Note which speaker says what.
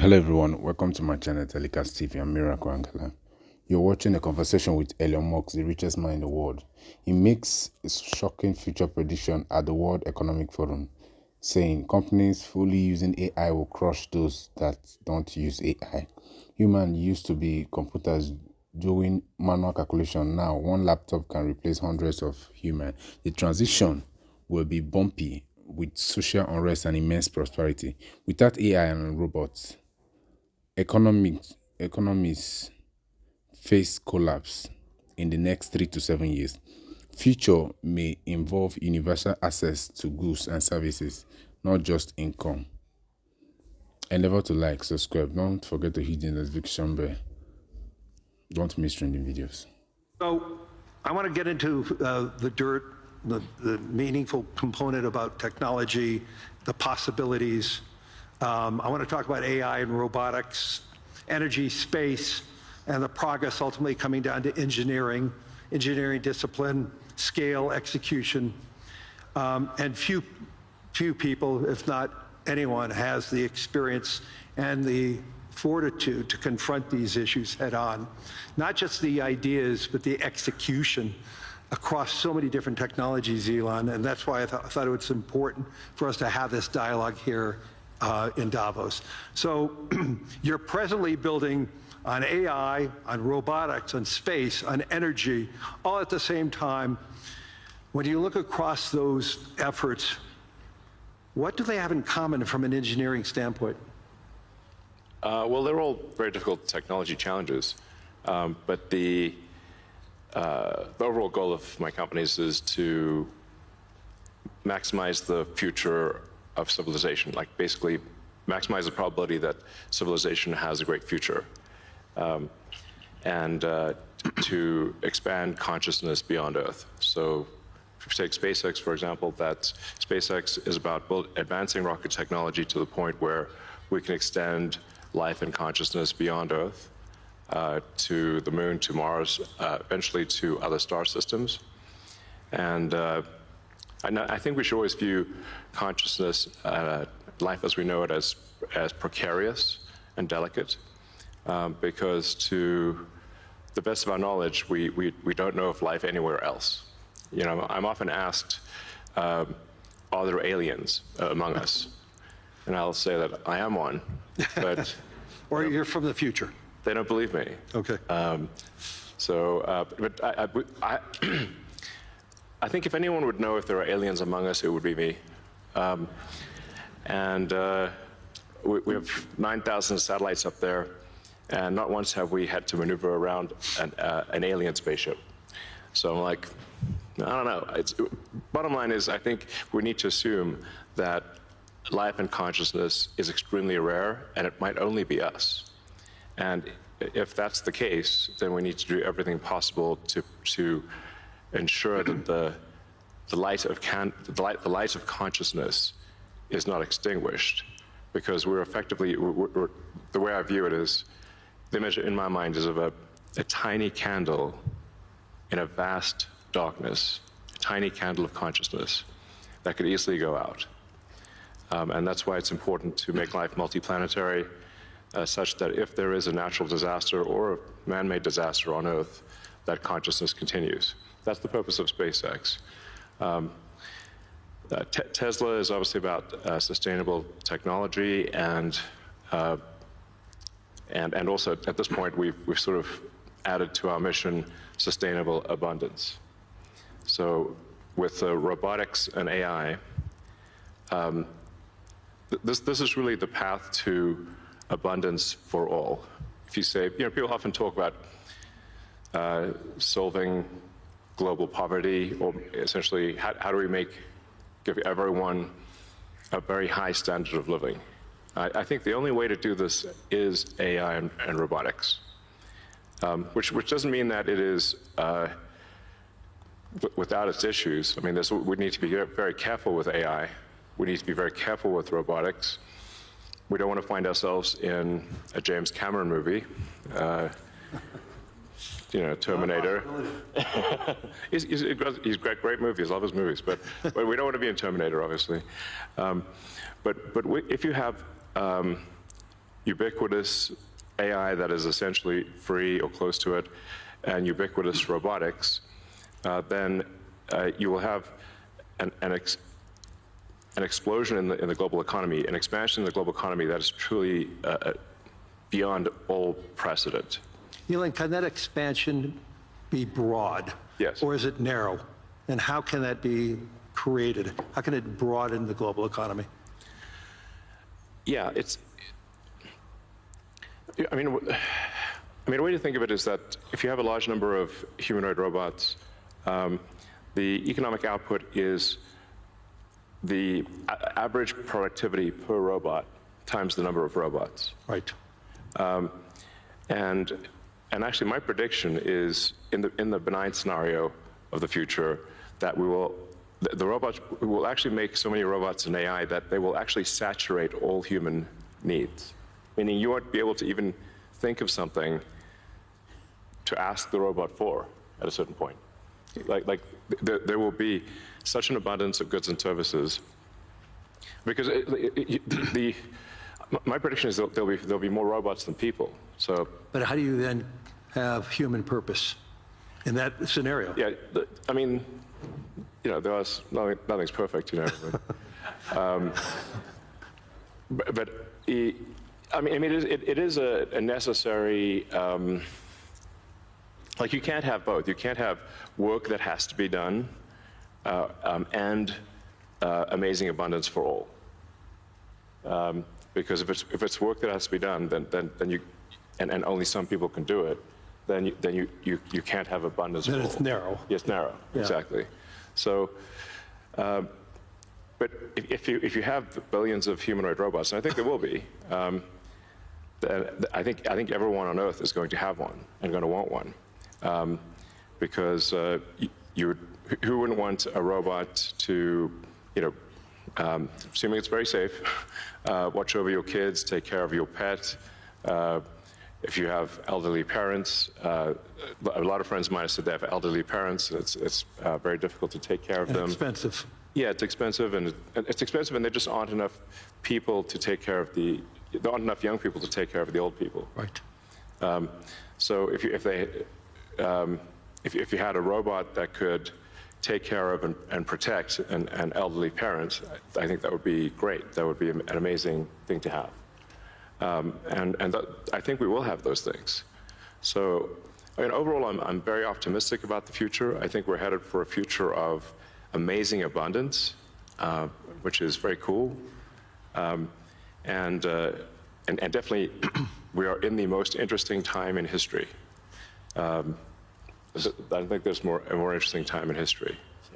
Speaker 1: Hello everyone, welcome to my channel Telecast TV. I'm Miracle Angela. You're watching a conversation with Elon Musk, the richest man in the world. He makes a shocking future prediction at the World Economic Forum, saying companies fully using AI will crush those that don't use AI. Humans used to be computers doing manual calculation. Now, one laptop can replace hundreds of humans. The transition will be bumpy with social unrest and immense prosperity. Without AI and robots, economies face collapse in the next 3 to 7 years. Future may involve universal access to goods and services, not just income. Endeavor to like, subscribe. Don't forget to hit the notification bell. Don't miss trending videos.
Speaker 2: So I want to get into the dirt, the meaningful component about technology, the possibilities. I want to talk about AI and robotics, energy, space, and the progress ultimately coming down to engineering discipline, scale, execution. And few people, if not anyone, has the experience and the fortitude to confront these issues head on. Not just the ideas, but the execution across so many different technologies, Elon, and that's why I thought it was important for us to have this dialogue here in Davos. So you're presently building on AI, on robotics, on space, on energy, all at the same time. When you look across those efforts, what do they have in common from an engineering standpoint?
Speaker 3: Well, they're all very difficult technology challenges, but the overall goal of my companies is to maximize the future of civilization, like basically maximize the probability that civilization has a great future, and to expand consciousness beyond Earth. So if you take SpaceX, for example, that SpaceX is about advancing rocket technology to the point where we can extend life and consciousness beyond Earth, to the moon, to Mars, eventually to other star systems. And I think we should always view consciousness, life as we know it, as precarious and delicate, because to the best of our knowledge, we don't know of life anywhere else. You know, I'm often asked, are there aliens among us? And I'll say that I am one, but...
Speaker 2: Or you're from the future.
Speaker 3: They don't believe me.
Speaker 2: Okay.
Speaker 3: But I think if anyone would know if there are aliens among us, it would be me. We have 9,000 satellites up there, and not once have we had to maneuver around an alien spaceship. So I'm like, I don't know. Bottom line is, I think we need to assume that life and consciousness is extremely rare, and it might only be us. And if that's the case, then we need to do everything possible to ensure that the light of consciousness is not extinguished, because we're effectively, the way I view it is, the image in my mind is of a tiny candle in a vast darkness, a tiny candle of consciousness that could easily go out. And that's why it's important to make life multiplanetary, such that if there is a natural disaster or a man-made disaster on Earth, that consciousness continues. That's the purpose of SpaceX. Tesla is obviously about sustainable technology, and also at this point we've sort of added to our mission sustainable abundance. So with robotics and AI, this is really the path to abundance for all. If you say, you know, people often talk about solving global poverty, or essentially how do we give everyone a very high standard of living. I think the only way to do this is AI and robotics, which doesn't mean that it is without its issues. I mean, we need to be very careful with AI. We need to be very careful with robotics. We don't want to find ourselves in a James Cameron movie, you know, Terminator. He's got great movies, love his movies, but we don't want to be in Terminator, obviously. But if you have ubiquitous AI that is essentially free or close to it, and ubiquitous robotics, then you will have an explosion in the global economy, an expansion in the global economy that is truly beyond all precedent.
Speaker 2: Elon, can that expansion be broad?
Speaker 3: Yes.
Speaker 2: Or is it narrow? And how can that be created? How can it broaden the global economy?
Speaker 3: Yeah, I mean, a way to think of it is that if you have a large number of humanoid robots, the economic output is the average productivity per robot times the number of robots.
Speaker 2: Right.
Speaker 3: And actually, my prediction is in the benign scenario of the future that the robots will actually make so many robots in AI that they will actually saturate all human needs. Meaning you won't be able to even think of something to ask the robot for at a certain point. Like there will be such an abundance of goods and services because my prediction is there'll be more robots than people. So.
Speaker 2: But how do you then have human purpose in that scenario?
Speaker 3: Yeah, I mean, nothing's perfect, but it is a necessary. Like you can't have both. You can't have work that has to be done and amazing abundance for all. Because if it's work that has to be done, then you and only some people can do it, then you can't have abundance for all.
Speaker 2: Then it's narrow.
Speaker 3: Yes, narrow. Yeah. Exactly. So, but if you have billions of humanoid robots, and I think there will be, I think everyone on Earth is going to have one and going to want one, because who wouldn't want a robot to, assuming it's very safe, watch over your kids, take care of your pet. If you have elderly parents, a lot of friends of mine have said they have elderly parents. It's very difficult to take care of them.
Speaker 2: Expensive.
Speaker 3: Yeah, it's expensive, and there just aren't enough people to take care of there aren't enough young people to take care of the old people.
Speaker 2: Right.
Speaker 3: So if you had a robot that could take care of and protect an elderly parent, I think that would be great. That would be an amazing thing to have. And I think we will have those things. So, overall, I'm very optimistic about the future. I think we're headed for a future of amazing abundance, which is very cool. And definitely, we are in the most interesting time in history. I think there's a more interesting time in history. So.